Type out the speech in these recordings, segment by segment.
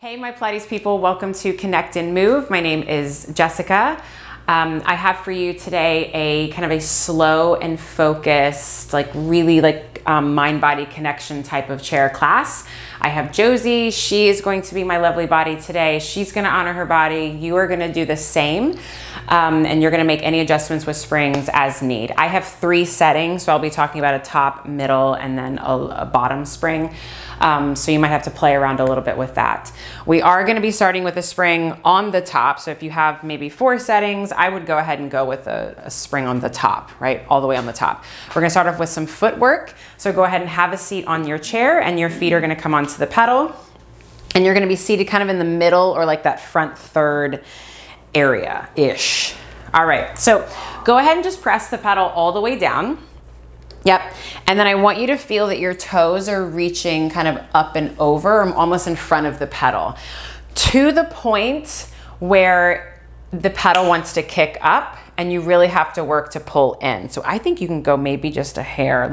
Hey, my Pilates people, welcome to Connect and Move. My name is Jessica. I have for you today a kind of a slow and focused, really mind-body connection type of chair class. I have Josie. She is going to be my lovely body today. She's going to honor her body. You are going to do the same, and you're going to make any adjustments with springs as need. I have 3 settings, so I'll be talking about a top, middle, and then a bottom spring. So you might have to play around a little bit with that. We are going to be starting with a spring on the top. So if you have maybe 4 settings, I would go ahead and go with a spring on the top, right? All the way on the top. We're going to start off with some footwork. So go ahead and have a seat on your chair and your feet are going to come onto the pedal. And you're going to be seated kind of in the middle or like that front third area-ish. All right, so go ahead and just press the pedal all the way down. Yep, and then I want you to feel that your toes are reaching kind of up and over, almost in front of the pedal, to the point where the pedal wants to kick up and you really have to work to pull in. So I think you can go maybe just a hair,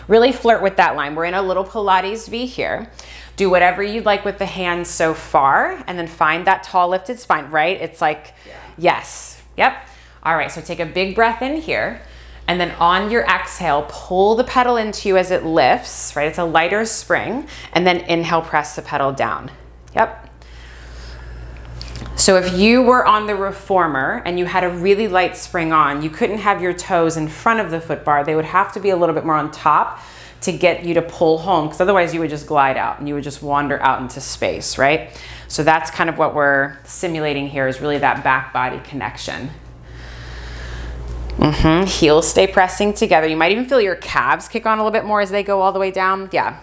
really flirt with that line. We're in a little Pilates V here. Do whatever you'd like with the hands so far, and then find that tall lifted spine, right? It's like, yes, yep. All right, so take a big breath in here. And then on your exhale, pull the pedal into you as it lifts, right? It's a lighter spring. And then inhale, press the pedal down. Yep. So if you were on the reformer and you had a really light spring on, you couldn't have your toes in front of the foot bar. They would have to be a little bit more on top to get you to pull home, because otherwise you would just glide out and you would just wander out into space, right? So that's kind of what we're simulating here, is really that back body connection. Heels stay pressing together. You might even feel your calves kick on a little bit more as they go all the way down. Yeah.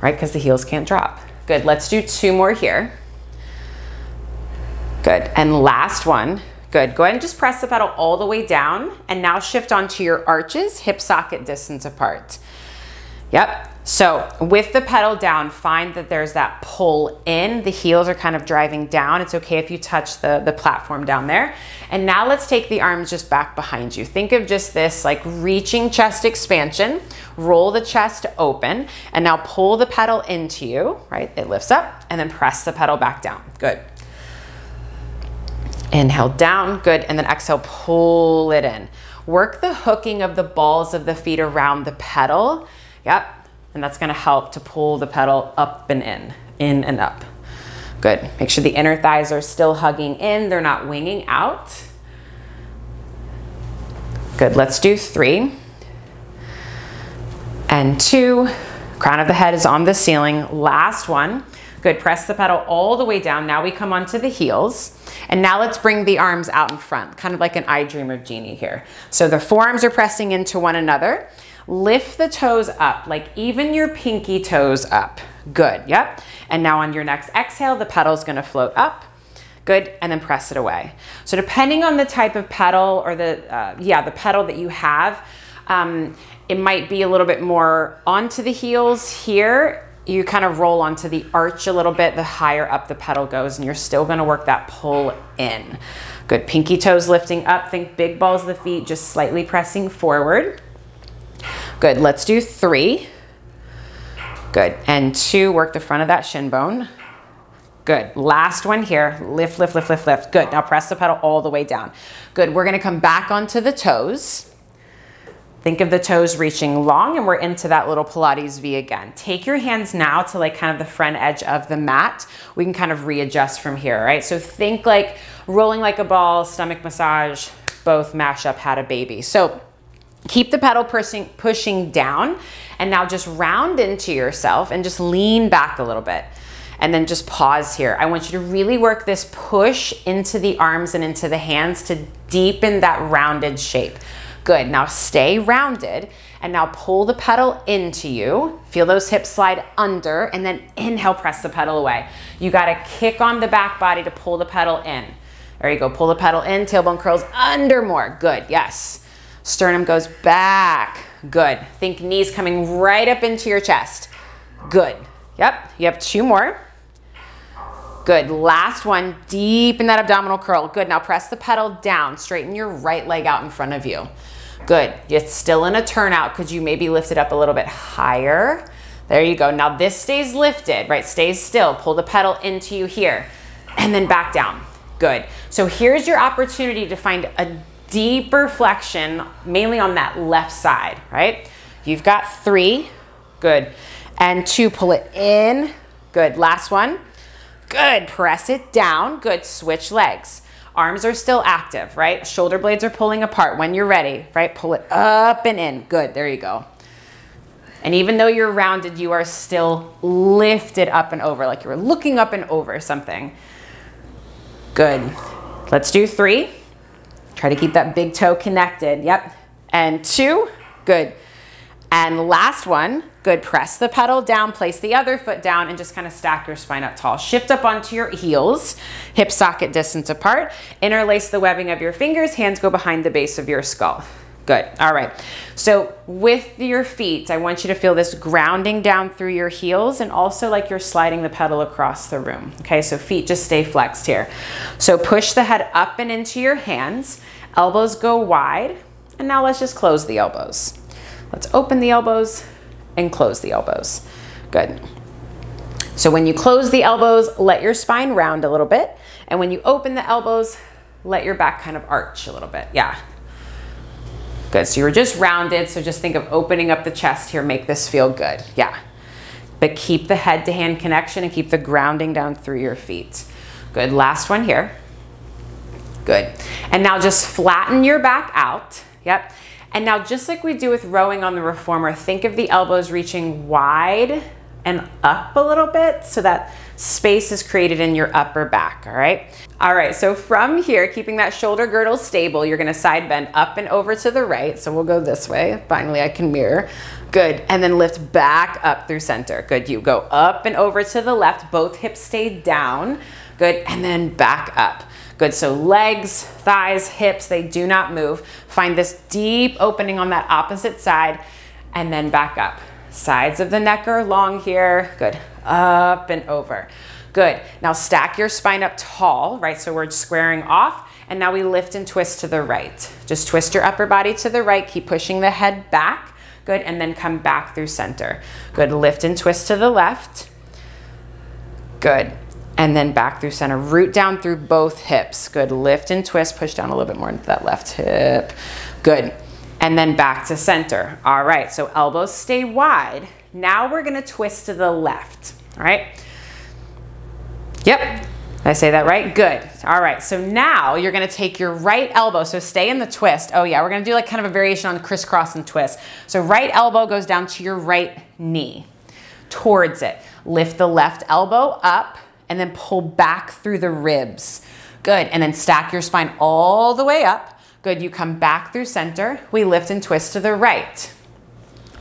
Right, because the heels can't drop. Good, let's do 2 more here. Good, and last one. Good, go ahead and just press the pedal all the way down and now shift onto your arches, hip socket distance apart. Yep. So with the pedal down, find that there's that pull in. The heels are kind of driving down. It's okay if you touch the platform down there. And now let's take the arms just back behind you. Think of just this like reaching chest expansion. Roll the chest open and now pull the pedal into you, right? It lifts up and then press the pedal back down. Good. Inhale down, good. And then exhale, pull it in. Work the hooking of the balls of the feet around the pedal. Yep. And that's going to help to pull the pedal up and in and up. Good. Make sure the inner thighs are still hugging in. They're not winging out. Good. Let's do 3 and 2. Crown of the head is on the ceiling. Last one. Good. Press the pedal all the way down. Now we come onto the heels. And now let's bring the arms out in front, kind of like an I Dream of Jeannie here. So the forearms are pressing into one another. Lift the toes up, like even your pinky toes up. Good, yep. And now on your next exhale, the pedal's gonna float up. Good, and then press it away. So depending on the type of pedal or the pedal that you have, it might be a little bit more onto the heels here. You kind of roll onto the arch a little bit, the higher up the pedal goes, and you're still gonna work that pull in. Good, pinky toes lifting up, think big balls of the feet, just slightly pressing forward. Good, let's do 3. Good, and 2, work the front of that shin bone. Good, last one here, lift, lift, lift, lift, lift. Good, now press the pedal all the way down. Good, we're gonna come back onto the toes. Think of the toes reaching long, and we're into that little Pilates V again. Take your hands now to like kind of the front edge of the mat. We can kind of readjust from here, right? So think like rolling like a ball, stomach massage, both mash up, had a baby. So keep the pedal pushing down, and now just round into yourself and just lean back a little bit. And then just pause here. I want you to really work this push into the arms and into the hands to deepen that rounded shape. Good, now stay rounded, and now pull the pedal into you. Feel those hips slide under, and then inhale, press the pedal away. You gotta kick on the back body to pull the pedal in. There you go, pull the pedal in, tailbone curls under more. Good, yes. Sternum goes back. Good. Think knees coming right up into your chest. Good. Yep. You have 2 more. Good. Last one. Deepen that abdominal curl. Good. Now press the pedal down. Straighten your right leg out in front of you. Good. It's still in a turnout. Could you maybe lift it up a little bit higher? There you go. Now this stays lifted, right? Stays still. Pull the pedal into you here and then back down. Good. So here's your opportunity to find a deeper flexion, mainly on that left side, right? You've got 3, good. And 2, pull it in, good. Last one, good. Press it down, good. Switch legs. Arms are still active, right? Shoulder blades are pulling apart. When you're ready, right? Pull it up and in, good. There you go. And even though you're rounded, you are still lifted up and over, like you were looking up and over something. Good. Let's do 3. Try to keep that big toe connected. Yep. And 2. Good. And last one. Good. Press the pedal down, place the other foot down, and just kind of stack your spine up tall. Shift up onto your heels, hip socket distance apart. Interlace the webbing of your fingers. Hands go behind the base of your skull. Good. All right. So with your feet, I want you to feel this grounding down through your heels and also like you're sliding the pedal across the room. Okay. So feet just stay flexed here. So push the head up and into your hands. Elbows go wide. And now let's just close the elbows. Let's open the elbows and close the elbows. Good. So when you close the elbows, let your spine round a little bit. And when you open the elbows, let your back kind of arch a little bit. Yeah. Good, so you were just rounded, so just think of opening up the chest here, make this feel good, yeah. But keep the head to hand connection and keep the grounding down through your feet. Good, last one here. Good, and now just flatten your back out, yep. And now just like we do with rowing on the reformer, think of the elbows reaching wide and up a little bit so that space is created in your upper back, all right? All right, so from here, keeping that shoulder girdle stable, you're gonna side bend up and over to the right. So we'll go this way. Finally, I can mirror. Good, and then lift back up through center. Good, you go up and over to the left. Both hips stay down. Good, and then back up. Good, so legs, thighs, hips, they do not move. Find this deep opening on that opposite side and then back up. Sides of the neck are long here. Good, up and over. Good, now stack your spine up tall, right? So we're squaring off and now we lift and twist to the right. Just twist your upper body to the right, keep pushing the head back. Good, and then come back through center. Good, lift and twist to the left. Good, and then back through center. Root down through both hips. Good, lift and twist, push down a little bit more into that left hip. Good, and then back to center. All right, so elbows stay wide. Now we're gonna twist to the left, all right? Yep, did I say that right? Good. All right, so now you're gonna take your right elbow, so stay in the twist. Oh yeah, we're gonna do like kind of a variation on crisscross and twist. So right elbow goes down to your right knee, towards it. Lift the left elbow up and then pull back through the ribs. Good, and then stack your spine all the way up. Good, you come back through center. We lift and twist to the right.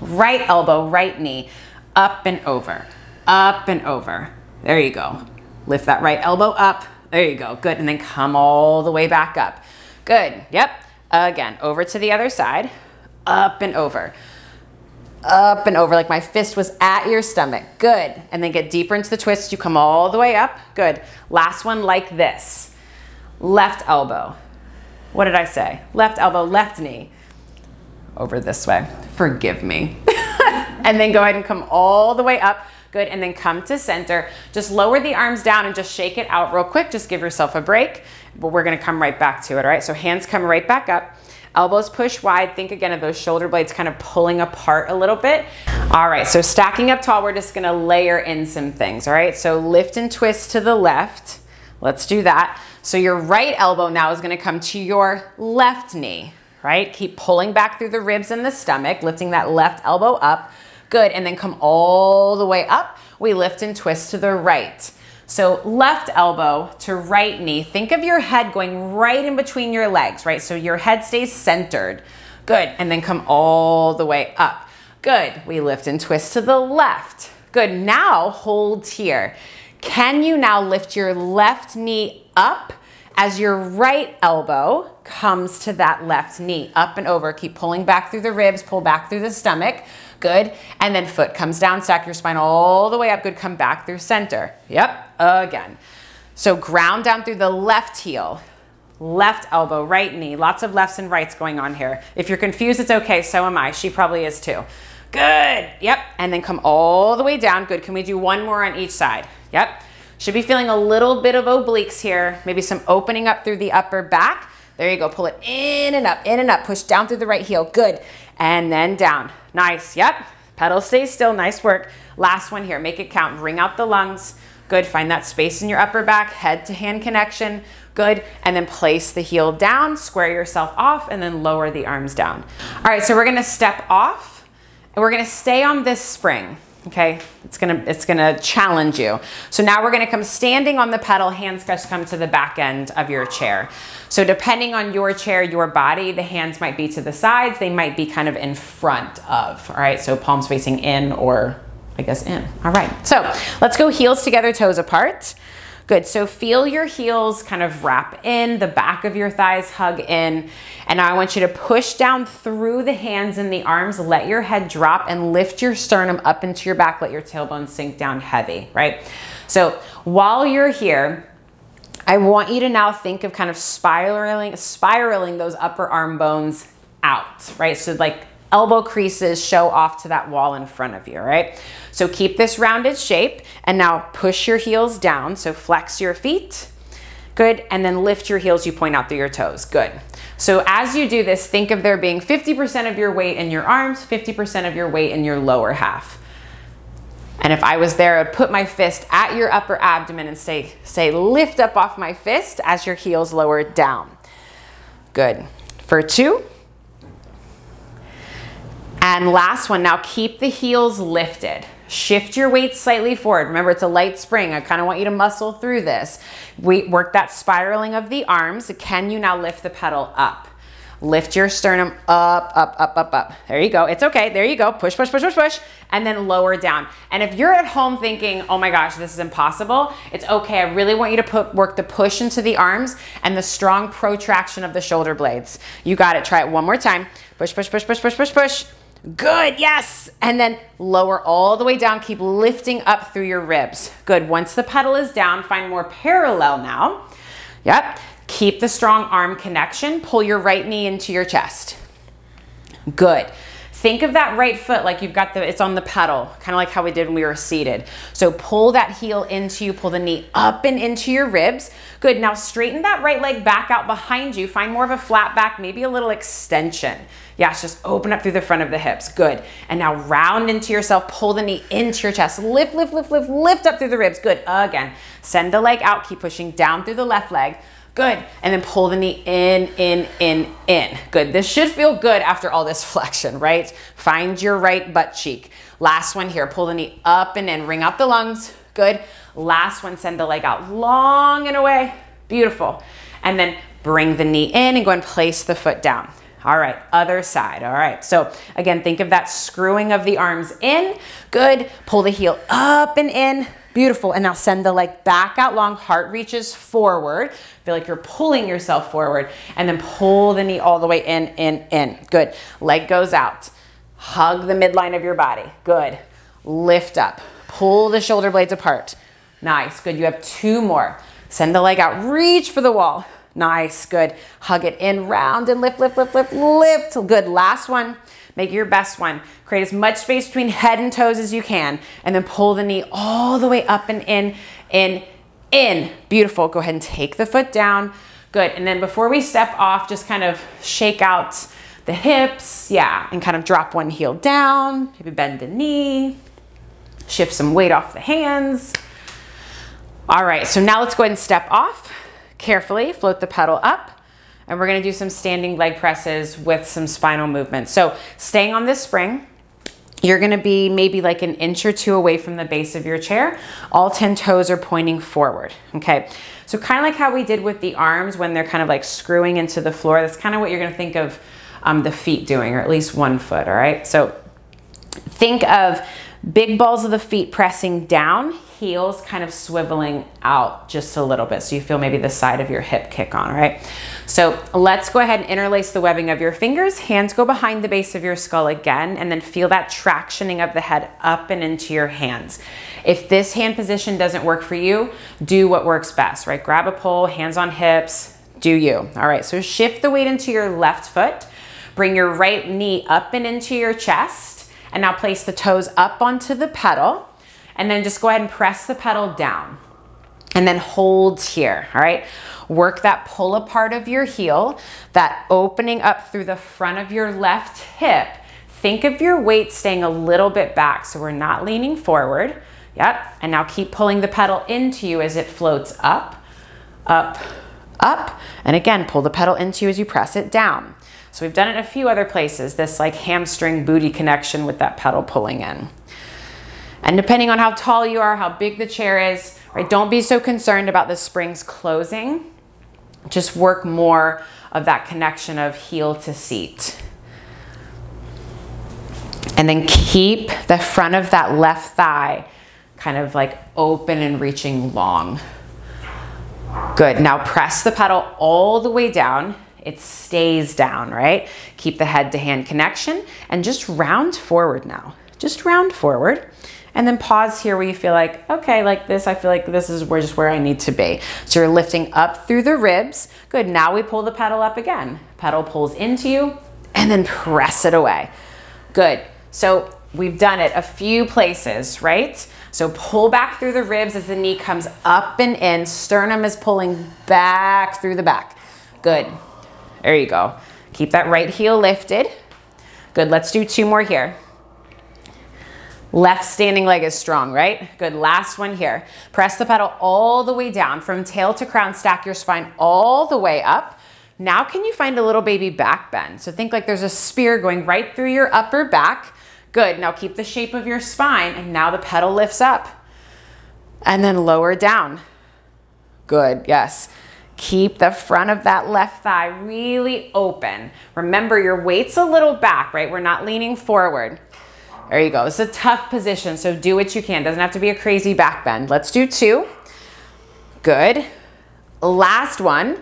Right elbow, right knee, up and over, up and over. There you go. Lift that right elbow up. There you go. Good. And then come all the way back up. Good. Yep. Again, over to the other side. Up and over. Up and over like my fist was at your stomach. Good. And then get deeper into the twist. You come all the way up. Good. Last one like this. Left elbow. What did I say? Left elbow, left knee. Over this way. Forgive me. And then go ahead and come all the way up. Good, and then come to center. Just lower the arms down and just shake it out real quick. Just give yourself a break, but we're gonna come right back to it, all right? So hands come right back up. Elbows push wide. Think again of those shoulder blades kind of pulling apart a little bit. All right, so stacking up tall, we're just gonna layer in some things, all right? So lift and twist to the left. Let's do that. So your right elbow now is gonna come to your left knee, right? Keep pulling back through the ribs and the stomach, lifting that left elbow up. Good, and then come all the way up. We lift and twist to the right. So left elbow to right knee. Think of your head going right in between your legs, right? So your head stays centered. Good, and then come all the way up. Good, we lift and twist to the left. Good, now hold here. Can you now lift your left knee up as your right elbow comes to that left knee? Up and over, keep pulling back through the ribs, pull back through the stomach. Good, and then foot comes down, stack your spine all the way up. Good, come back through center. Yep, again. So ground down through the left heel, left elbow, right knee. Lots of lefts and rights going on here. If you're confused, it's okay, so am I. She probably is too. Good. Yep. And then come all the way down. Good. Can we do one more on each side? Yep. Should be feeling a little bit of obliques here. Maybe some opening up through the upper back. There you go. Pull it in and up, in and up. Push down through the right heel. Good. And then down. Nice. Yep. Pedal stays still. Nice work. Last one here. Make it count. Ring out the lungs. Good. Find that space in your upper back. Head to hand connection. Good. And then place the heel down. Square yourself off and then lower the arms down. All right. So we're going to step off and we're going to stay on this spring. Okay, it's gonna challenge you. So now we're gonna come standing on the pedal, hands just come to the back end of your chair. So depending on your chair, your body, the hands might be to the sides, they might be kind of in front of, all right? So palms facing in or I guess in. All right, so let's go heels together, toes apart. Good, so feel your heels kind of wrap in, the back of your thighs hug in, and now I want you to push down through the hands and the arms, let your head drop and lift your sternum up into your back, let your tailbone sink down heavy, right? So while you're here, I want you to now think of kind of spiraling those upper arm bones out, right? So like elbow creases show off to that wall in front of you, right? So keep this rounded shape and now push your heels down. So flex your feet, good. And then lift your heels, you point out through your toes, good. So as you do this, think of there being 50% of your weight in your arms, 50% of your weight in your lower half. And if I was there, I'd put my fist at your upper abdomen and say lift up off my fist as your heels lower down. Good. For 2. And last one, now keep the heels lifted. Shift your weight slightly forward. Remember, it's a light spring. I kind of want you to muscle through this. We work that spiraling of the arms. Can you now lift the pedal up? Lift your sternum up, up, up, up, up. There you go. It's okay. There you go. Push, push, push, push, push. And then lower down. And if you're at home thinking, oh my gosh, this is impossible, it's okay. I really want you to work the push into the arms and the strong protraction of the shoulder blades. You got it. Try it one more time. Push, push, push, push, push, push, push. Good, yes. And then lower all the way down. Keep lifting up through your ribs. Good. Once the pedal is down, find more parallel now. Yep. Keep the strong arm connection. Pull your right knee into your chest. Good. Think of that right foot like you've got it's on the pedal, kind of like how we did when we were seated. So pull that heel into you, pull the knee up and into your ribs. Good, now straighten that right leg back out behind you. Find more of a flat back, maybe a little extension. Yes, just open up through the front of the hips, good. And now round into yourself, pull the knee into your chest. Lift, lift, lift, lift, lift up through the ribs, good. Again, send the leg out, keep pushing down through the left leg. Good, and then pull the knee in. Good, this should feel good after all this flexion, right? Find your right butt cheek. Last one here, pull the knee up and in, ring out the lungs, good. Last one, send the leg out long and away, beautiful. And then bring the knee in and go and place the foot down. All right, other side, all right. So again, think of that screwing of the arms in, good. Pull the heel up and in, beautiful. And now send the leg back out long, heart reaches forward. Feel like you're pulling yourself forward and then pull the knee all the way in. Good. Leg goes out. Hug the midline of your body. Good. Lift up. Pull the shoulder blades apart. Nice. Good. You have 2 more. Send the leg out. Reach for the wall. Nice. Good. Hug it in, round and lift, lift, lift, lift, lift. Good. Last one. Make it your best one. Create as much space between head and toes as you can, and then pull the knee all the way up and in. Beautiful. Go ahead and take the foot down. Good. And then before we step off, just kind of shake out the hips. Yeah. And kind of drop one heel down. Maybe bend the knee. Shift some weight off the hands. All right. So now let's go ahead and step off. Carefully float the pedal up. And we're going to do some standing leg presses with some spinal movement. So staying on this spring, you're going to be maybe like an inch or 2 away from the base of your chair. All 10 toes are pointing forward. Okay. So kind of like how we did with the arms when they're kind of like screwing into the floor. That's kind of what you're going to think of the feet doing, or at least one foot. All right. So think of big balls of the feet pressing down, heels kind of swiveling out just a little bit. So you feel maybe the side of your hip kick on, right? So let's go ahead and interlace the webbing of your fingers. Hands go behind the base of your skull again, and then feel that tractioning of the head up and into your hands. If this hand position doesn't work for you, do what works best, right? Grab a pole, hands on hips, do you. All right, so shift the weight into your left foot. Bring your right knee up and into your chest. And now place the toes up onto the pedal, and then just go ahead and press the pedal down. And then hold here, all right? Work that pull apart of your heel, that opening up through the front of your left hip. Think of your weight staying a little bit back so we're not leaning forward. Yep, and now keep pulling the pedal into you as it floats up, up, up. And again, pull the pedal into you as you press it down. So we've done it in a few other places, this like hamstring booty connection with that pedal pulling in. And depending on how tall you are, how big the chair is, right, don't be so concerned about the springs closing. Just work more of that connection of heel to seat. And then keep the front of that left thigh kind of like open and reaching long. Good, now press the pedal all the way down. It stays down, right? Keep the head to hand connection and just round forward now. Just round forward. And then pause here where you feel like, okay, like this, I feel like this is just where I need to be. So you're lifting up through the ribs. Good, now we pull the pedal up again. Pedal pulls into you and then press it away. Good, so we've done it a few places, right? So pull back through the ribs as the knee comes up and in. Sternum is pulling back through the back. Good, there you go. Keep that right heel lifted. Good, let's do 2 more here. Left standing leg is strong, right? Good, last one here. Press the pedal all the way down from tail to crown, stack your spine all the way up. Now can you find a little baby back bend? So think like there's a spear going right through your upper back. Good, now keep the shape of your spine and now the pedal lifts up and then lower down. Good, yes. Keep the front of that left thigh really open. Remember your weight's a little back, right? We're not leaning forward. There you go. It's a tough position, so do what you can. Doesn't have to be a crazy back bend. Let's do 2. Good. Last one.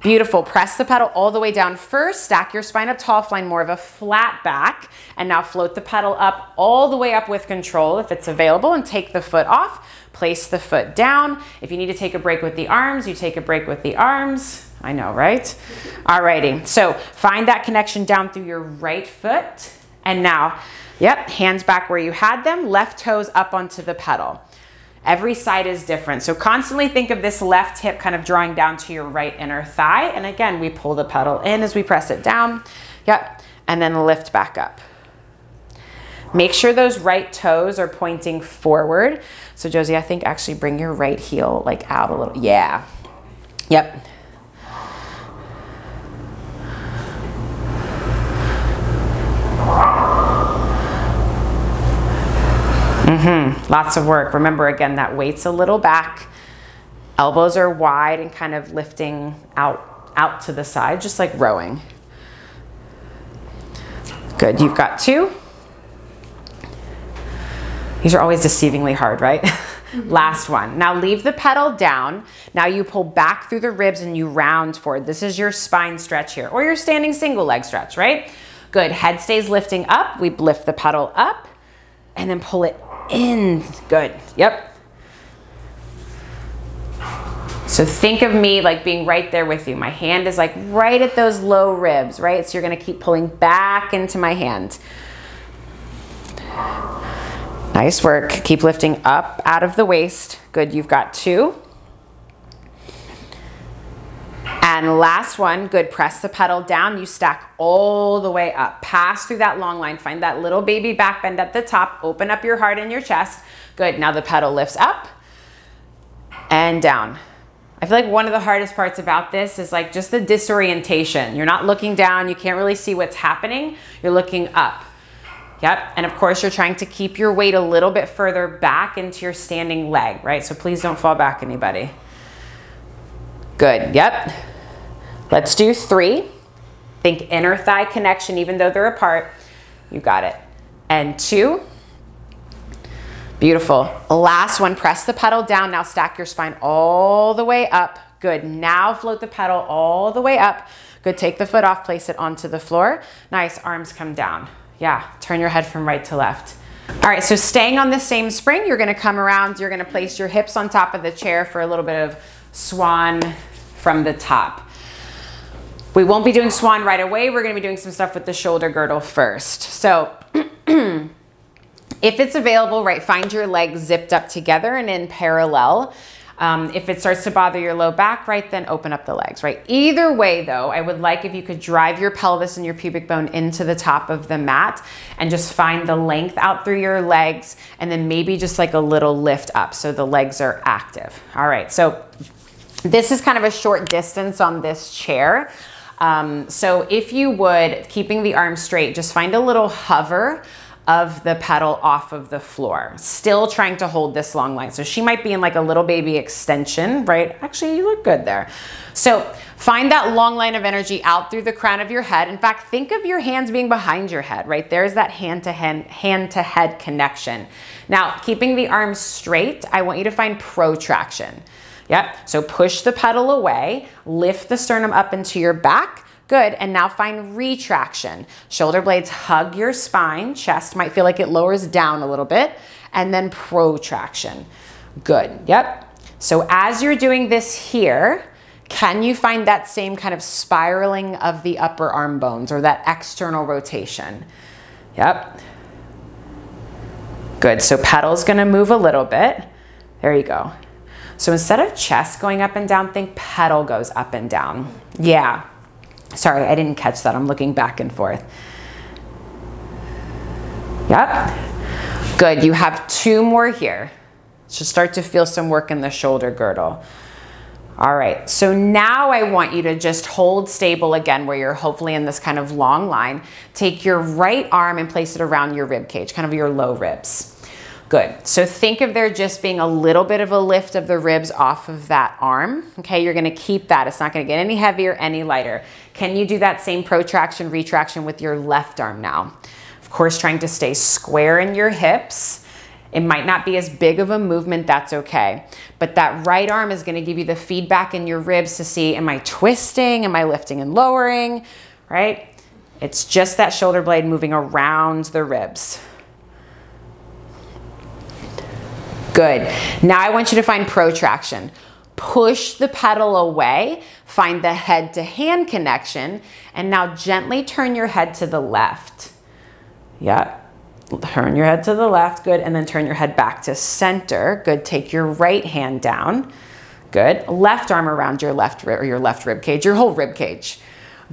Beautiful. Press the pedal all the way down first. Stack your spine up tall. Find more of a flat back. And now float the pedal up all the way up with control if it's available, and take the foot off. Place the foot down. If you need to take a break with the arms, you take a break with the arms. I know, right? Alrighty. So find that connection down through your right foot. And now, yep, hands back where you had them, left toes up onto the pedal. Every side is different. So constantly think of this left hip kind of drawing down to your right inner thigh. And again, we pull the pedal in as we press it down. Yep, and then lift back up. Make sure those right toes are pointing forward. So Josie, I think actually bring your right heel like out a little. Yeah, yep. Lots of work. Remember again, that weight's a little back. Elbows are wide and kind of lifting out to the side, just like rowing. Good, you've got 2. These are always deceivingly hard, right? Last one. Now leave the pedal down. Now you pull back through the ribs and you round forward. This is your spine stretch here, or your standing single leg stretch, right? Good, head stays lifting up. We lift the pedal up and then pull it in. Good, yep. So think of me like being right there with you. My hand is like right at those low ribs, right? So you're gonna keep pulling back into my hand. Nice work. Keep lifting up out of the waist. Good, you've got 2. And last one, good, press the pedal down. You stack all the way up. Pass through that long line. Find that little baby back bend at the top. Open up your heart and your chest. Good, now the pedal lifts up and down. I feel like one of the hardest parts about this is like just the disorientation. You're not looking down. You can't really see what's happening. You're looking up. Yep, and of course you're trying to keep your weight a little bit further back into your standing leg, right? So please don't fall back, anybody. Good, yep. Let's do 3. Think inner thigh connection, even though they're apart. You got it. And 2. Beautiful. Last one, press the pedal down. Now stack your spine all the way up. Good, now float the pedal all the way up. Good, take the foot off, place it onto the floor. Nice, arms come down. Yeah, turn your head from right to left. All right, so staying on the same spring, you're gonna come around, you're gonna place your hips on top of the chair for a little bit of swan from the top. We won't be doing swan right away. We're gonna be doing some stuff with the shoulder girdle first. So If it's available, right, find your legs zipped up together and in parallel. If it starts to bother your low back, right, then open up the legs, right? Either way though, I would like if you could drive your pelvis and your pubic bone into the top of the mat and just find the length out through your legs, and then maybe just like a little lift up so the legs are active. All right, so this is kind of a short distance on this chair. So if you would, keeping the arms straight, just find a little hover of the pedal off of the floor, still trying to hold this long line. So she might be in like a little baby extension, right? Actually, you look good there. So find that long line of energy out through the crown of your head. In fact, think of your hands being behind your head, right? There's that hand to head connection. Now, keeping the arms straight, I want you to find protraction. Yep, so push the pedal away, lift the sternum up into your back. Good, and now find retraction. Shoulder blades hug your spine, chest might feel like it lowers down a little bit, and then protraction. Good, yep. So as you're doing this here, can you find that same kind of spiraling of the upper arm bones or that external rotation? Yep. Good, so pedal's gonna move a little bit. There you go. So instead of chest going up and down, think pedal goes up and down. Yeah. Sorry, I didn't catch that. I'm looking back and forth. Yep. Good. You have 2 more here. Should start to feel some work in the shoulder girdle. All right. So now I want you to just hold stable again where you're hopefully in this kind of long line. Take your right arm and place it around your rib cage, kind of your low ribs. Good. So think of there just being a little bit of a lift of the ribs off of that arm. Okay, you're going to keep that. It's not going to get any heavier, any lighter. Can you do that same protraction, retraction with your left arm now? Of course, trying to stay square in your hips. It might not be as big of a movement, that's okay. But that right arm is going to give you the feedback in your ribs to see, am I twisting? Am I lifting and lowering? Right? It's just that shoulder blade moving around the ribs. Good. Now I want you to find protraction. Push the pedal away, find the head to hand connection, and now gently turn your head to the left. Yeah. Turn your head to the left. Good. And then turn your head back to center. Good. Take your right hand down. Good. Left arm around your left rib or your left rib cage, your whole rib cage.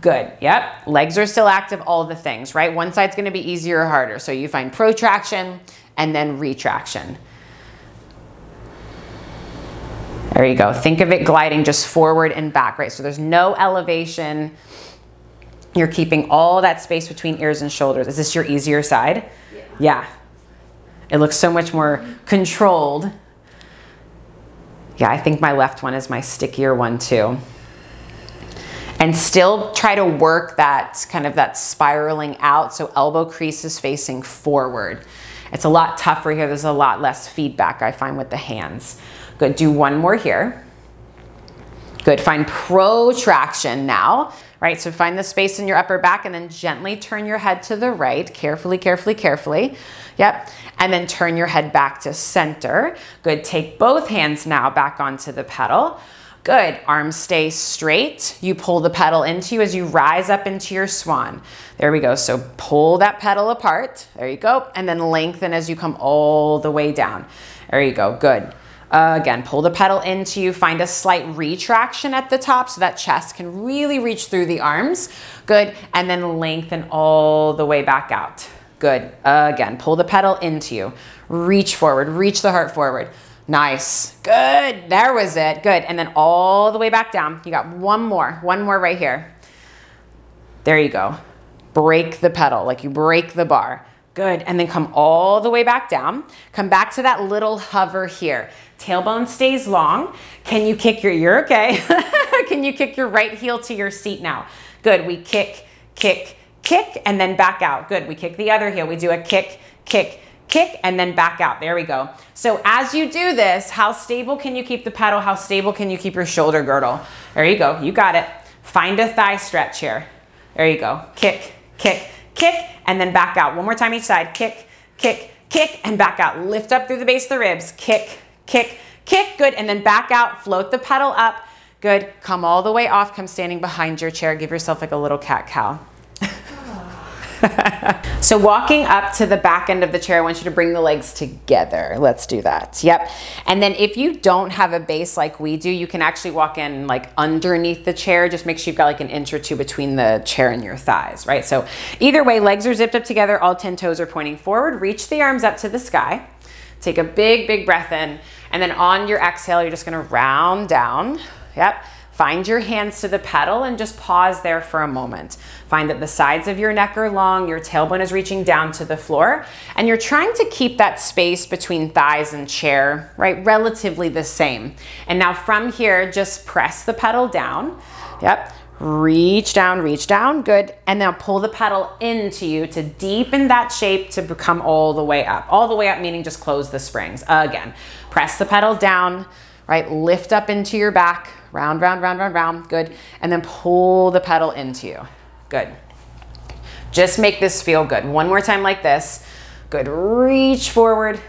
Good. Yep. Legs are still active, all the things, right? One side's going to be easier or harder. So you find protraction and then retraction. There you go. Think of it gliding just forward and back, right? So there's no elevation. You're keeping all that space between ears and shoulders. Is this your easier side? Yeah. It looks so much more controlled. Yeah, I think my left one is my stickier one too. And still try to work that kind of that spiraling out so elbow crease is facing forward. It's a lot tougher here. There's a lot less feedback I find with the hands. Good, do one more here. Good, find protraction now, right? So find the space in your upper back and then gently turn your head to the right, carefully, carefully, carefully. Yep, and then turn your head back to center. Good, take both hands now back onto the pedal. Good, arms stay straight. You pull the pedal into you as you rise up into your swan. There we go, so pull that pedal apart. There you go, and then lengthen as you come all the way down. There you go, good. Again, pull the pedal into you, find a slight retraction at the top so that chest can really reach through the arms. Good, and then lengthen all the way back out. Good, again, pull the pedal into you. Reach forward, reach the heart forward. Nice, good, there was it, good. And then all the way back down. You got one more right here. There you go. Break the pedal, like you break the bar. Good, and then come all the way back down. Come back to that little hover here. Tailbone stays long. Can you kick you're okay. Can you kick your right heel to your seat now? Good, we kick, kick, kick, and then back out. Good, we kick the other heel. We do a kick, kick, kick, and then back out. There we go. So as you do this, how stable can you keep the pedal? How stable can you keep your shoulder girdle? There you go, you got it. Find a thigh stretch here. There you go, kick, kick, kick, and then back out. One more time each side, kick, kick, kick, and back out. Lift up through the base of the ribs, kick, kick, kick, good, and then back out, float the pedal up, good, come all the way off, come standing behind your chair, give yourself like a little cat-cow. So walking up to the back end of the chair, I want you to bring the legs together. Let's do that. Yep. And then if you don't have a base like we do, you can actually walk in like underneath the chair. Just make sure you've got like an inch or two between the chair and your thighs, right? So either way, legs are zipped up together, all 10 toes are pointing forward. Reach the arms up to the sky. Take a big, big breath in. And then on your exhale, you're just gonna round down. Yep. Find your hands to the pedal and just pause there for a moment. Find that the sides of your neck are long, your tailbone is reaching down to the floor, and you're trying to keep that space between thighs and chair, right, relatively the same. And now from here, just press the pedal down. Yep. Reach down, good. And now pull the pedal into you to deepen that shape to become all the way up. All the way up meaning just close the springs. Again, press the pedal down, right? Lift up into your back. Round, round, round, round, round, good. And then pull the pedal into you, good. Just make this feel good. One more time like this, good. Reach forward,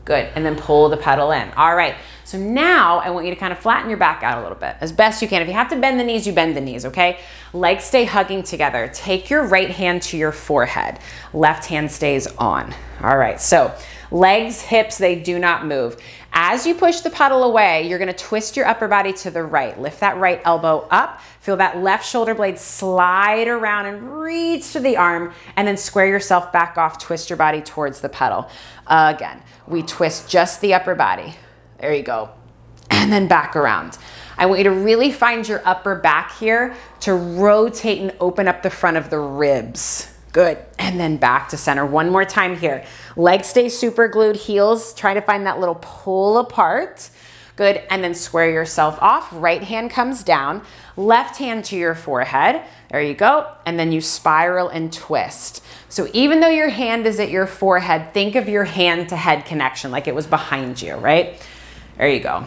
good. And then pull the pedal in. All right, so now I want you to kind of flatten your back out a little bit, as best you can. If you have to bend the knees, you bend the knees, okay? Legs stay hugging together. Take your right hand to your forehead. Left hand stays on. All right, so legs, hips, they do not move. As you push the pedal away, you're gonna twist your upper body to the right. Lift that right elbow up. Feel that left shoulder blade slide around and reach to the arm, and then square yourself back off, twist your body towards the pedal. Again, we twist just the upper body. There you go. And then back around. I want you to really find your upper back here to rotate and open up the front of the ribs. Good. And then back to center. One more time here. Legs stay super glued, heels, try to find that little pull apart. Good. And then square yourself off. Right hand comes down, left hand to your forehead. There you go. And then you spiral and twist. So even though your hand is at your forehead, think of your hand to head connection like it was behind you, right? There you go.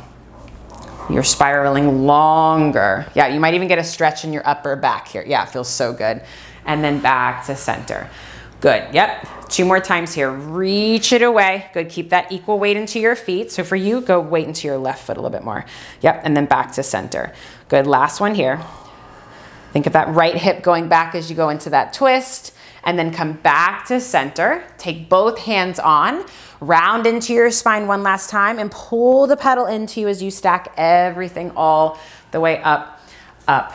You're spiraling longer. Yeah, you might even get a stretch in your upper back here. Yeah, it feels so good. And then back to center. Good, yep. 2 more times here. Reach it away. Good, keep that equal weight into your feet. So for you, go weight into your left foot a little bit more. Yep, and then back to center. Good, last one here. Think of that right hip going back as you go into that twist, and then come back to center. Take both hands on, round into your spine one last time, and pull the pedal into you as you stack everything all the way up, up,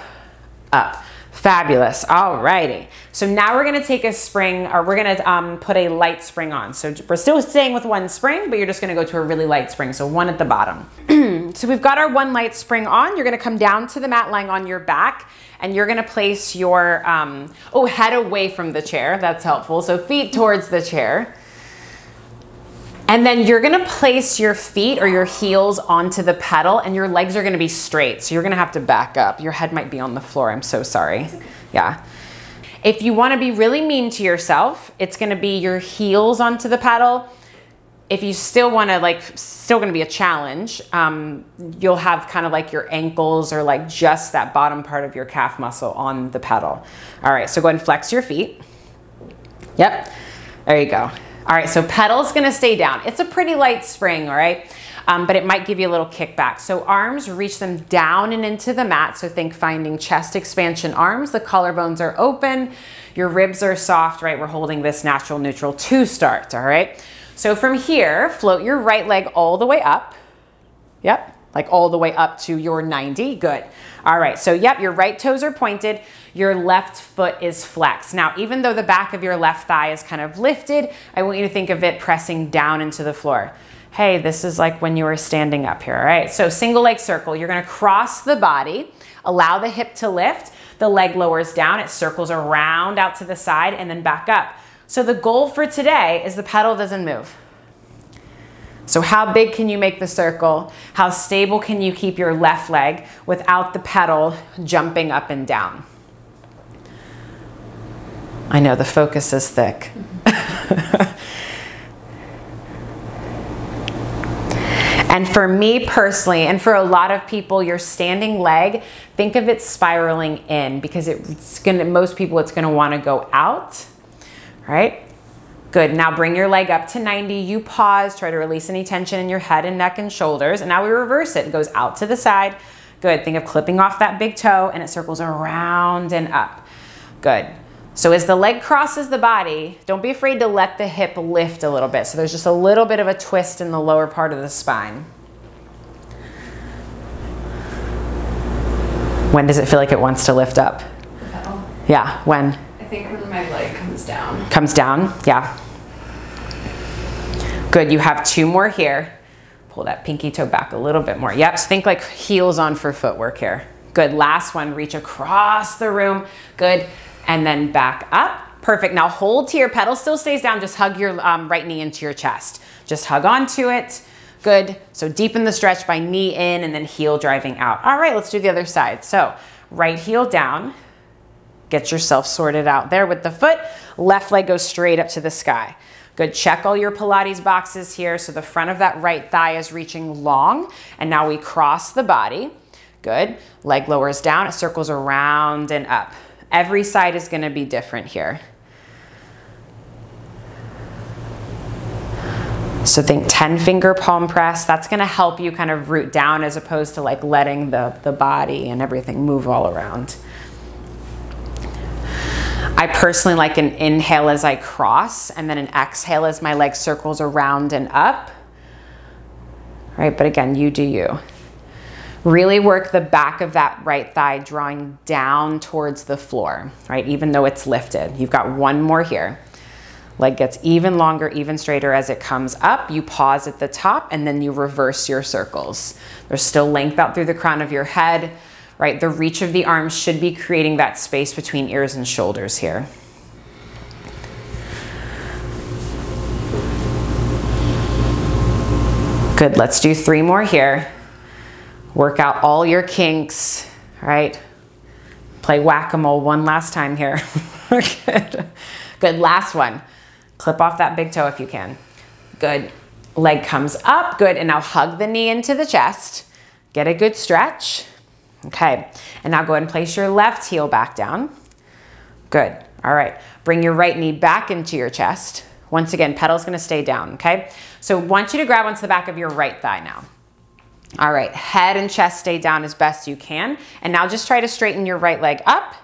up. Fabulous. All righty. So now we're going to take a spring, or we're going to put a light spring on. So we're still staying with 1 spring, but you're just going to go to a really light spring. So 1 at the bottom. So we've got our 1 light spring on. You're going to come down to the mat lying on your back, and you're going to place your head away from the chair. That's helpful. So feet towards the chair. And then you're gonna place your feet or your heels onto the pedal, and your legs are gonna be straight. So you're gonna have to back up. Your head might be on the floor, I'm so sorry. Okay. Yeah. If you wanna be really mean to yourself, it's gonna be your heels onto the pedal. If you still wanna, still gonna be a challenge, you'll have kind of like your ankles or like just that bottom part of your calf muscle on the pedal. All right, so go ahead and flex your feet. Yep, there you go. All right, so pedal's gonna stay down. It's a pretty light spring, all right? But it might give you a little kickback. So arms, reach them down and into the mat. So think finding chest expansion arms. The collarbones are open. Your ribs are soft, right? We're holding this natural neutral to start, all right? So from here, float your right leg all the way up. Yep, like all the way up to your 90, good. All right, so yep, your right toes are pointed. Your left foot is flexed. Now, even though the back of your left thigh is kind of lifted, I want you to think of it pressing down into the floor. Hey, this is like when you were standing up here, all right? So single leg circle, you're gonna cross the body, allow the hip to lift, the leg lowers down, it circles around out to the side and then back up. So the goal for today is the pedal doesn't move. So how big can you make the circle? How stable can you keep your left leg without the pedal jumping up and down? I know the focus is thick. And for me personally, and for a lot of people, your standing leg, think of it spiraling in because most people, it's gonna wanna go out, right? Good, now bring your leg up to 90, you pause, try to release any tension in your head and neck and shoulders, and now we reverse it. It goes out to the side. Good, think of clipping off that big toe and it circles around and up. Good. So as the leg crosses the body, don't be afraid to let the hip lift a little bit. So there's just a little bit of a twist in the lower part of the spine. When does it feel like it wants to lift up? The pedal. Yeah, when? I think when my leg comes down. Comes down, yeah. Good, you have 2 more here. Pull that pinky toe back a little bit more. Yep, so think like heels on for footwork here. Good, last one, reach across the room. Good, and then back up. Perfect, now hold here, pedal still stays down, just hug your right knee into your chest. Just hug onto it. Good, so deepen the stretch by knee in and then heel driving out. All right, let's do the other side. So right heel down, get yourself sorted out there with the foot. Left leg goes straight up to the sky. Good, check all your Pilates boxes here. So the front of that right thigh is reaching long. And now we cross the body. Good, leg lowers down, it circles around and up. Every side is gonna be different here. So think 10-finger palm press. That's gonna help you kind of root down as opposed to like letting the body and everything move all around. I personally like an inhale as I cross and then an exhale as my leg circles around and up. Right, but again, you do you. Really work the back of that right thigh drawing down towards the floor, right? Even though it's lifted. You've got 1 more here. Leg gets even longer, even straighter as it comes up. You pause at the top and then you reverse your circles. There's still length out through the crown of your head. Right, the reach of the arms should be creating that space between ears and shoulders here. Good, let's do 3 more here. Work out all your kinks, right? Play whack-a-mole one last time here. Good. Good, last one. Clip off that big toe if you can. Good, leg comes up, good, and now hug the knee into the chest. Get a good stretch. Okay, and now go ahead and place your left heel back down. Good, all right. Bring your right knee back into your chest. Once again, pedal's gonna stay down, okay? So I want you to grab onto the back of your right thigh now. All right, head and chest stay down as best you can. And now just try to straighten your right leg up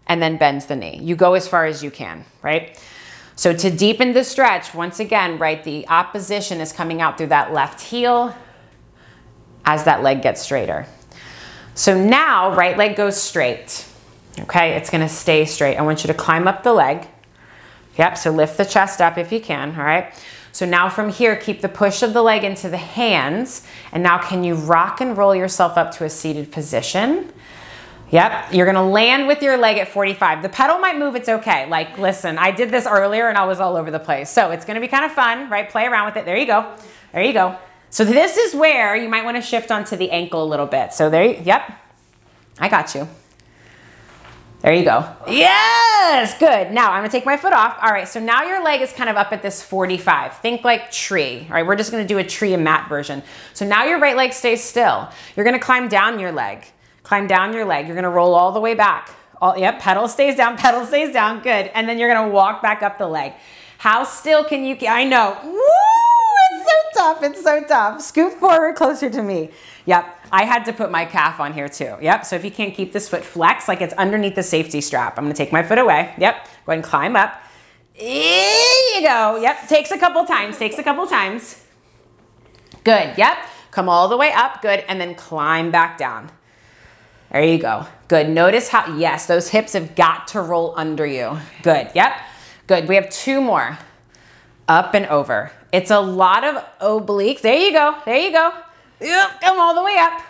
and then bend the knee. You go as far as you can, right? So to deepen the stretch, once again, right, the opposition is coming out through that left heel as that leg gets straighter. So now right leg goes straight, okay? It's gonna stay straight. I want you to climb up the leg. Yep, so lift the chest up if you can, all right? So now from here, keep the push of the leg into the hands. And now can you rock and roll yourself up to a seated position? Yep, you're gonna land with your leg at 45. The pedal might move, it's okay. Like, listen, I did this earlier and I was all over the place. So it's gonna be kind of fun, right? Play around with it, there you go, there you go. So this is where you might want to shift onto the ankle a little bit. So there you, yep, I got you. There you go. Yes, good. Now I'm gonna take my foot off. All right, so now your leg is kind of up at this 45. Think like tree, all right? We're just gonna do a tree and mat version. So now your right leg stays still. You're gonna climb down your leg. Climb down your leg. You're gonna roll all the way back. Yep, pedal stays down, good. And then you're gonna walk back up the leg. How still can you, I know. Woo! It's so tough. Scoot forward closer to me. Yep, I had to put my calf on here too. Yep, so if you can't keep this foot flexed, like it's underneath the safety strap, I'm gonna take my foot away. Yep, go ahead and climb up. There you go. Yep, takes a couple times. Good, yep, come all the way up, good, and then climb back down. There you go, good. Notice how, yes, those hips have got to roll under you. Good, yep, good. We have 2 more. Up and over. It's a lot of obliques. There you go. Yep, come all the way up.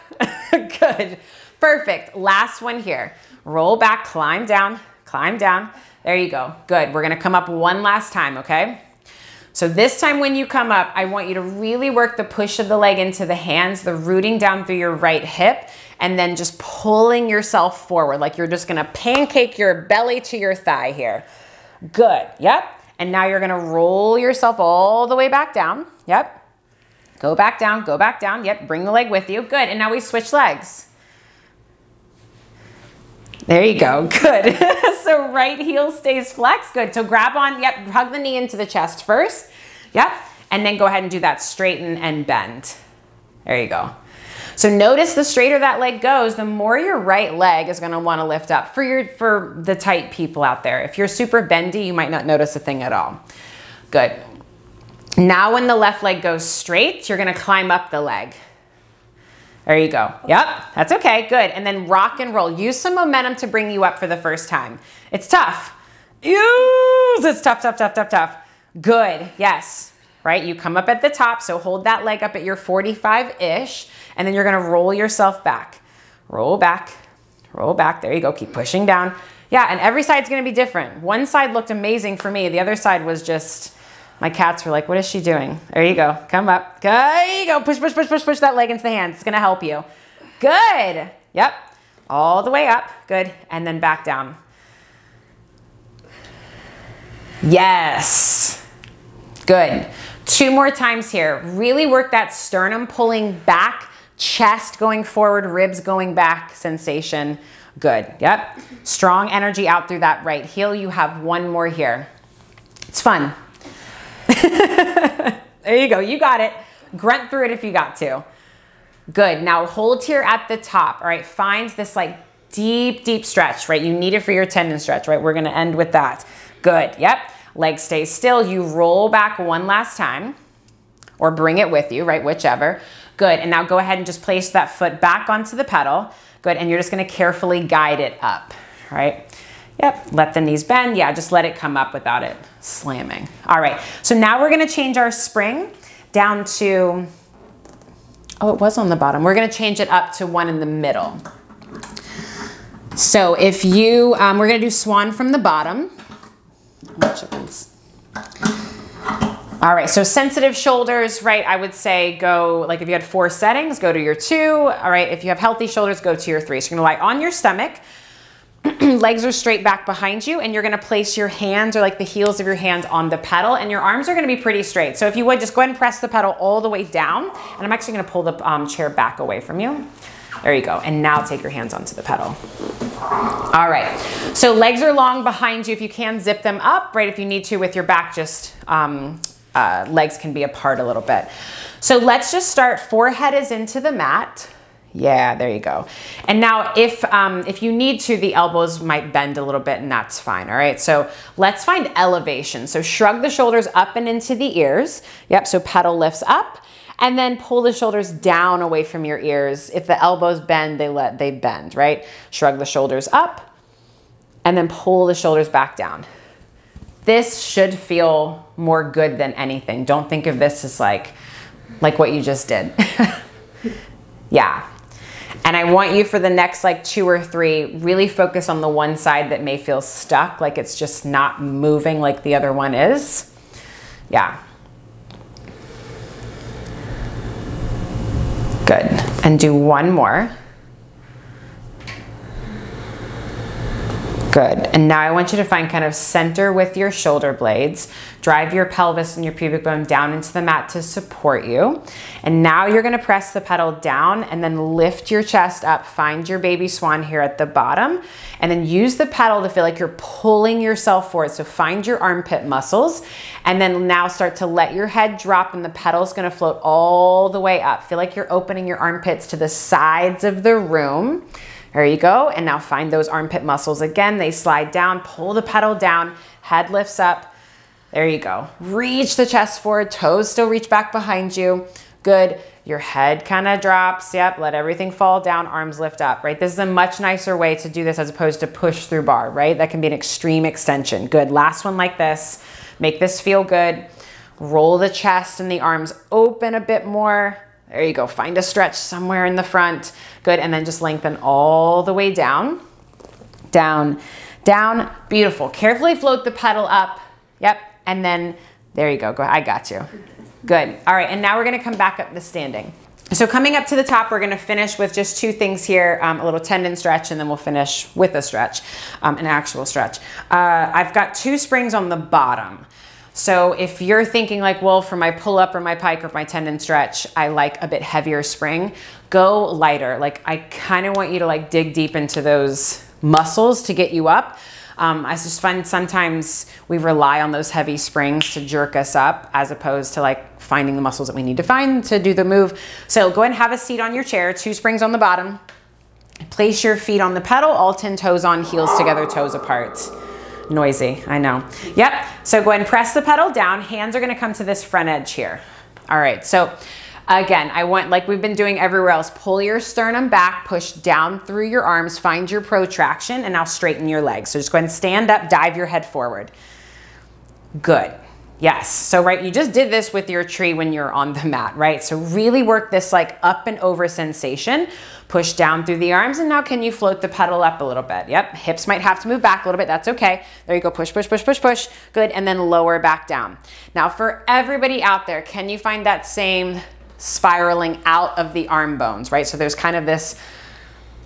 Good, perfect. Last one here. Roll back, climb down. There you go, good. We're gonna come up one last time, okay? So this time when you come up, I want you to really work the push of the leg into the hands, the rooting down through your right hip, and then just pulling yourself forward, like you're just gonna pancake your belly to your thigh here. Good, yep. And now you're gonna roll yourself all the way back down. Yep. Go back down. Yep, bring the leg with you. Good, and now we switch legs. There you go, good. So right heel stays flexed, good. So grab on, yep, hug the knee into the chest first. Yep, and then go ahead and do that straighten and bend. There you go. So notice the straighter that leg goes, the more your right leg is gonna wanna lift up for the tight people out there. If you're super bendy, you might not notice a thing at all. Good. Now when the left leg goes straight, you're gonna climb up the leg. There you go. Yep, that's okay, good. And then rock and roll. Use some momentum to bring you up for the first time. It's tough. It's tough, tough, tough, tough, tough. Good, yes, right? You come up at the top, so hold that leg up at your 45-ish, and then you're gonna roll yourself back. Roll back, there you go, keep pushing down. Yeah, and every side's gonna be different. One side looked amazing for me, the other side was just, my cats were like, what is she doing? There you go, come up, there you go, push, push, push, push, push that leg into the hands, it's gonna help you. Good, yep, all the way up, good, and then back down. Yes, good. 2 more times here. Really work that sternum pulling back, chest going forward, ribs going back sensation. Good, yep. Strong energy out through that right heel. You have 1 more here. It's fun. There you go, you got it. Grunt through it if you got to. Good, now hold here at the top, all right? Find this like deep, deep stretch, right? You need it for your tendon stretch, right? We're gonna end with that. Good, yep. Leg stays still. You roll back 1 last time or bring it with you, right? Whichever. Good, and now go ahead and just place that foot back onto the pedal. Good, and you're just gonna carefully guide it up, right? Yep, let the knees bend. Yeah, just let it come up without it slamming. All right, so now we're gonna change our spring down to, oh, it was on the bottom. We're gonna change it up to 1 in the middle. So if you, we're gonna do swan from the bottom. Chickens. All right, so sensitive shoulders, right? I would say go, like if you had 4 settings, go to your 2. All right, if you have healthy shoulders, go to your 3. So you're gonna lie on your stomach, legs are straight back behind you, and you're gonna place your hands or like the heels of your hands on the pedal, and your arms are gonna be pretty straight. So if you would, just go ahead and press the pedal all the way down, and I'm actually gonna pull the chair back away from you. There you go, and now take your hands onto the pedal. All right, so legs are long behind you. If you can, zip them up, right? If you need to with your back, just legs can be apart a little bit. So let's just start, forehead is into the mat. Yeah, there you go. And now if you need to, the elbows might bend a little bit, and that's fine, all right? So let's find elevation. So shrug the shoulders up and into the ears. Yep, so pedal lifts up. And then pull the shoulders down away from your ears. If the elbows bend, they bend, right? Shrug the shoulders up and then pull the shoulders back down. This should feel more good than anything. Don't think of this as like what you just did. Yeah. And I want you for the next like 2 or 3, really focus on the one side that may feel stuck, like it's just not moving like the other one is. Yeah. Good, and do 1 more. Good, and now I want you to find kind of center with your shoulder blades. Drive your pelvis and your pubic bone down into the mat to support you. And now you're gonna press the pedal down and then lift your chest up. Find your baby swan here at the bottom. And then use the pedal to feel like you're pulling yourself forward. So find your armpit muscles. And then now start to let your head drop, and the pedal's gonna float all the way up. Feel like you're opening your armpits to the sides of the room. There you go. And now find those armpit muscles again. They slide down, pull the pedal down, head lifts up. There you go. Reach the chest forward, toes still reach back behind you. Good. Your head kind of drops. Yep. Let everything fall down, arms lift up, right? This is a much nicer way to do this as opposed to push through bar, right? That can be an extreme extension. Good. Last one like this. Make this feel good. Roll the chest and the arms open a bit more. There you go. Find a stretch somewhere in the front. Good. And then just lengthen all the way down, down, down. Beautiful. Carefully float the pedal up. Yep. And then there you go. Go. I got you. Good. All right. And now we're going to come back up to standing. So coming up to the top, we're going to finish with just 2 things here, a little tendon stretch, and then we'll finish with a stretch, an actual stretch. I've got 2 springs on the bottom. So if you're thinking like, well, for my pull-up or my pike or my tendon stretch, I like a bit heavier spring, go lighter. Like I kind of want you to like dig deep into those muscles to get you up. I just find sometimes we rely on those heavy springs to jerk us up as opposed to like finding the muscles that we need to find to do the move. So go ahead and have a seat on your chair, 2 springs on the bottom. Place your feet on the pedal, all 10 toes on, heels together, toes apart. Noisy, I know. Yep, so go ahead and press the pedal down. Hands are gonna come to this front edge here. All right, so again, I want, like we've been doing everywhere else, pull your sternum back, push down through your arms, find your protraction, and now straighten your legs. So just go ahead and stand up, dive your head forward. Good. Yes, so right, you just did this with your tree when you're on the mat, right? So really work this like up and over sensation. Push down through the arms, and now can you float the pedal up a little bit? Yep, hips might have to move back a little bit, that's okay. There you go, push, push, push, push, push. Good, and then lower back down. Now for everybody out there, can you find that same spiraling out of the arm bones, right? So there's kind of this,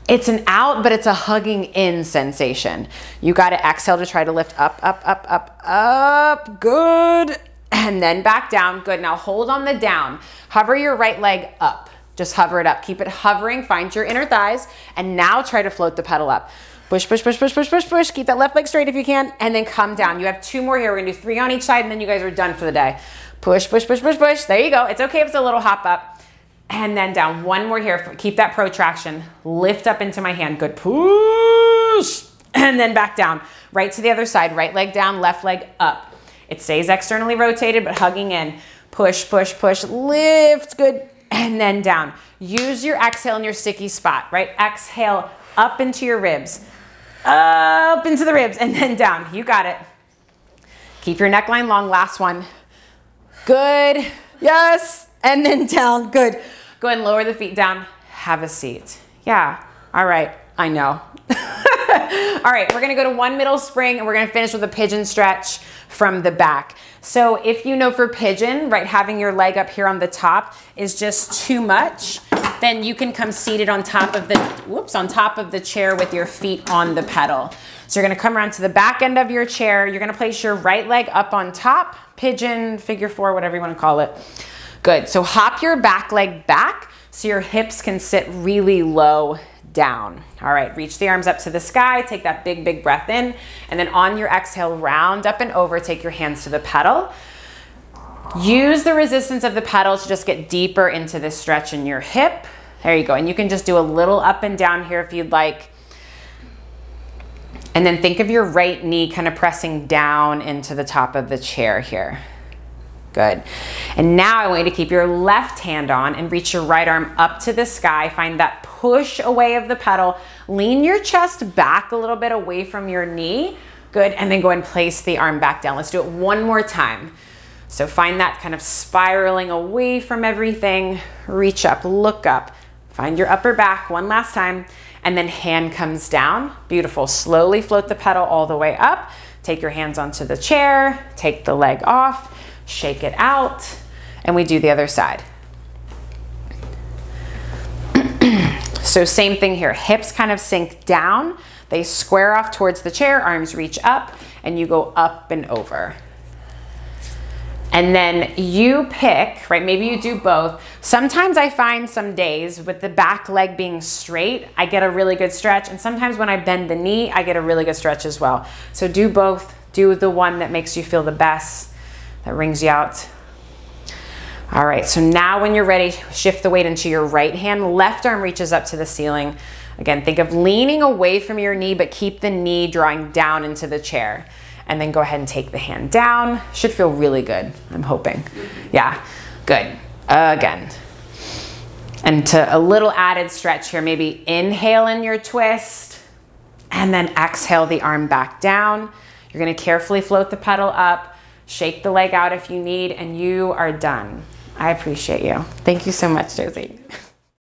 it's an out, but it's a hugging in sensation. You got to exhale to try to lift up, up, up, up, up. Good. And then back down. Good. Now hold on the down. Hover your right leg up. Just hover it up. Keep it hovering. Find your inner thighs. And now try to float the pedal up. Push, push, push, push, push, push, push. Keep that left leg straight if you can. And then come down. You have 2 more here. We're going to do 3 on each side, and then you guys are done for the day. Push, push, push, push, push. There you go. It's okay if it's a little hop up. And then down. 1 more here. Keep that protraction. Lift up into my hand. Good. Push. And then back down. Right to the other side. Right leg down, left leg up. It stays externally rotated, but hugging in. Push, push, push. Lift. Good. And then down. Use your exhale in your sticky spot, right? Exhale up into your ribs. Up into the ribs. And then down. You got it. Keep your neckline long. Last one. Good. Yes. And then down. Good. Go ahead and lower the feet down. Have a seat. Yeah. All right. I know. All right. We're going to go to 1 middle spring, and we're going to finish with a pigeon stretch from the back. So if you know for pigeon, right, having your leg up here on the top is just too much, then you can come seated on top of the chair with your feet on the pedal. So you're going to come around to the back end of your chair. You're going to place your right leg up on top, pigeon, figure 4, whatever you want to call it. Good. So hop your back leg back so your hips can sit really low down. All right, reach the arms up to the sky, take that big, big breath in, and then on your exhale, round up and over, take your hands to the pedal. Use the resistance of the pedal to just get deeper into this stretch in your hip. There you go. And you can just do a little up and down here if you'd like. And then think of your right knee kind of pressing down into the top of the chair here. Good. And now I want you to keep your left hand on and reach your right arm up to the sky. Find that push away of the pedal. Lean your chest back a little bit away from your knee. Good. And then go and place the arm back down. Let's do it 1 more time. So find that kind of spiraling away from everything. Reach up, look up. Find your upper back 1 last time. And then hand comes down. Beautiful. Slowly float the pedal all the way up. Take your hands onto the chair. Take the leg off. Shake it out, and we do the other side. So same thing here. Hips kind of sink down. They square off towards the chair. Arms reach up, and you go up and over. And then you pick, right? Maybe you do both. Sometimes I find some days with the back leg being straight, I get a really good stretch. And sometimes when I bend the knee, I get a really good stretch as well. So do both. Do the one that makes you feel the best, that wrings you out. All right, so now when you're ready, shift the weight into your right hand. Left arm reaches up to the ceiling. Again, think of leaning away from your knee, but keep the knee drawing down into the chair. And then go ahead and take the hand down. Should feel really good, I'm hoping. Yeah, good. Again. And to a little added stretch here, maybe inhale in your twist, and then exhale the arm back down. You're gonna carefully float the pedal up. Shake the leg out if you need, and you are done. I appreciate you. Thank you so much, Josie.